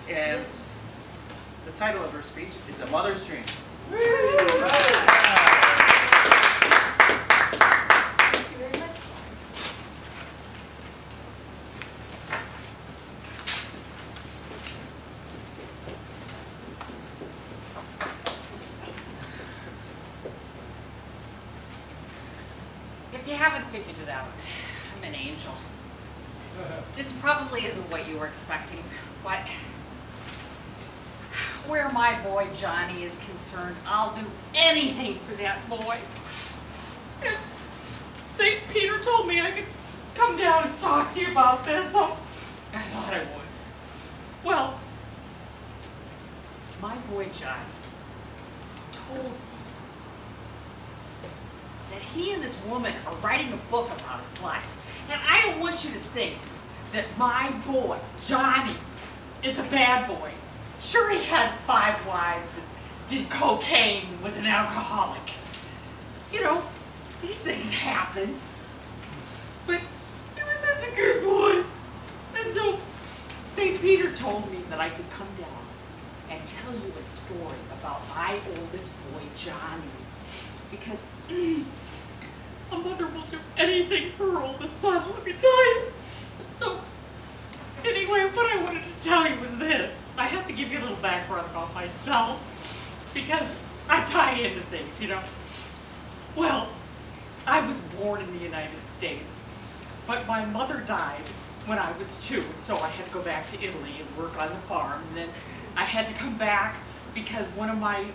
And the title of her speech is A Mother's Dream. Thank you very much. If you haven't figured it out, I'm an angel. This probably isn't what you were expecting, but where my boy Johnny is concerned, I'll do anything for that boy. And St. Peter told me I could come down and talk to you about this, so I thought I would. Well, my boy Johnny told me that he and this woman are writing a book about his life. And I don't want you to think that my boy, Johnny, is a bad boy. Sure, he had 5 wives and did cocaine and was an alcoholic. You know, these things happen. But he was such a good boy. And so St. Peter told me that I could come down and tell you a story about my oldest boy, Johnny. Because a mother will do anything for her oldest son, let me tell you. So, anyway, what I wanted to tell you was this. I have to give you a little background about myself, because I tie into things, you know. Well, I was born in the United States, but my mother died when I was 2, and so I had to go back to Italy and work on the farm, and then I had to come back because one of my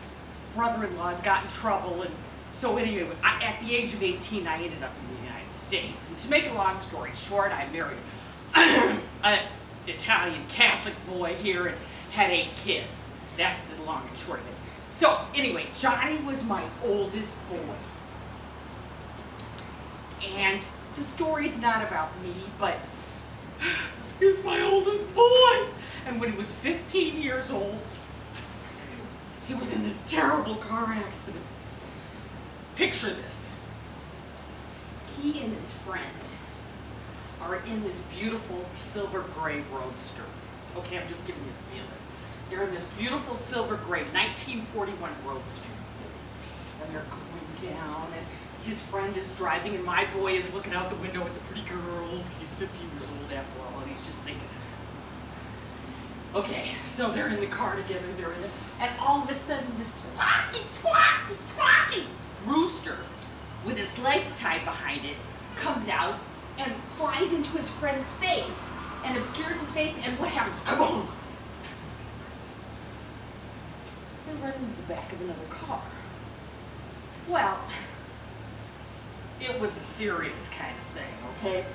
brother-in-laws got in trouble, and so anyway, at the age of 18, I ended up in the United States. And to make a long story short, I married an Italian Catholic boy here and had 8 kids. That's the long and short of it. So anyway, Johnny was my oldest boy. And the story's not about me, but he was my oldest boy. And when he was 15 years old, he was in this terrible car accident. Picture this. He and his friend are in this beautiful silver gray roadster. Okay, I'm just giving you a feeling. They're in this beautiful silver gray 1941 roadster. And they're going down, and his friend is driving, and my boy is looking out the window at the pretty girls. He's 15 years old after all, and he's just thinking. Okay, so they're in the car together, and all of a sudden this squawking rooster with his legs tied behind it comes out and flies into his friend's face and obscures his face, and what happens? Kaboom! They run into the back of another car. Well, it was a serious kind of thing, okay?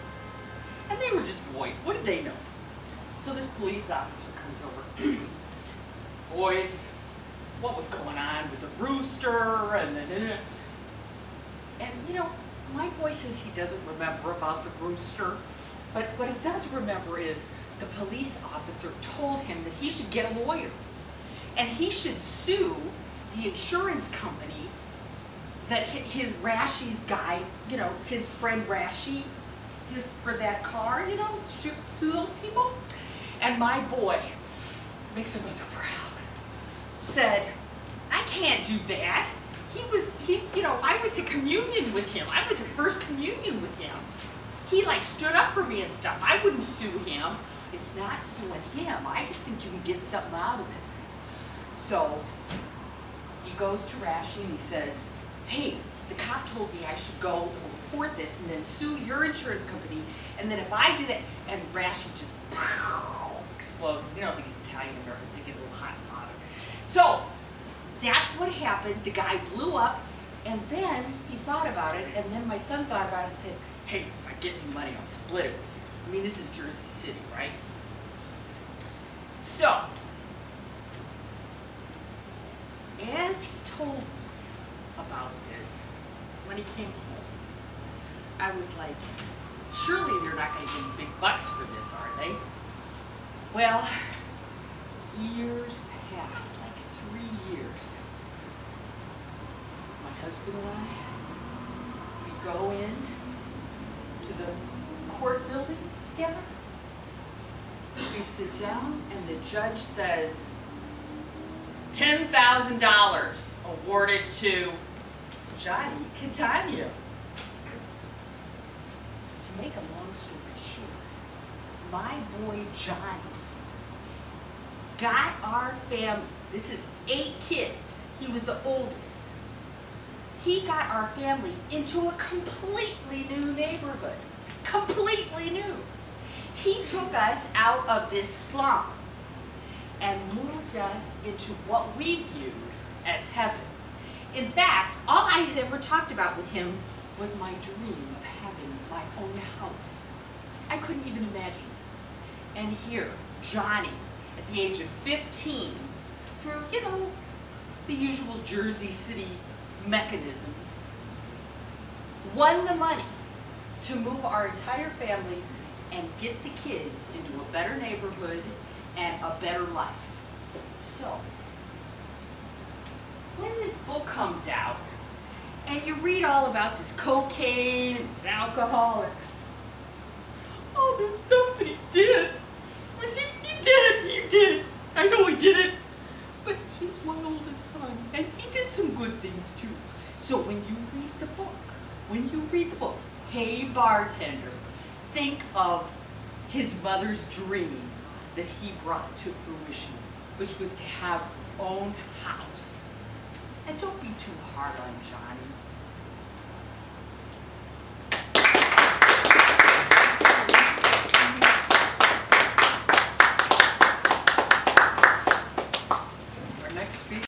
And they were just boys. What did they know? So this police officer comes over. Boys, what was going on with the rooster? And you know, my boy says he doesn't remember about the rooster, but what he does remember is the police officer told him that he should get a lawyer, and he should sue the insurance company that his Rashi's guy, you know, his friend Rashi, is for that car, you know, sue those people. And my boy makes a mother proud. Said, I can't do that. You know, I went to communion with him. I went to first communion with him. He like stood up for me and stuff. I wouldn't sue him. It's not suing him. I just think you can get something out of this. So he goes to Rashi and he says, hey, the cop told me I should go and report this and then sue your insurance company. And then if I do that, and Rashi just exploded. You know, these Italian Americans, they get a little hot and bothered. So that's what happened. The guy blew up, and then he thought about it, and then my son thought about it and said, hey, if I get any money, I'll split it with you. I mean, this is Jersey City, right? So, as he told me about this, when he came home, I was like, surely they're not going to give me big bucks for this, are they? Well, years passed, like 3 years. My husband and I, we go in to the court building together, We sit down and the judge says, $10,000 awarded to Johnny Catania. To make a long story short, my boy Johnny got our family, this is 8 kids, he was the oldest. He got our family into a completely new neighborhood, completely new. He took us out of this slum and moved us into what we viewed as heaven. In fact, all I had ever talked about with him was my dream of having my own house. I couldn't even imagine it. And here, Johnny, at the age of 15, through, you know, the usual Jersey City mechanisms, won the money to move our entire family and get the kids into a better neighborhood and a better life. So, when this book comes out, and you read all about this cocaine and this alcohol and all this stuff that he did, which he did. I know he did it. But he's my oldest son, and he did some good things too. So when you read the book, hey bartender, think of his mother's dream that he brought to fruition, which was to have her own house. And don't be too hard on Johnny.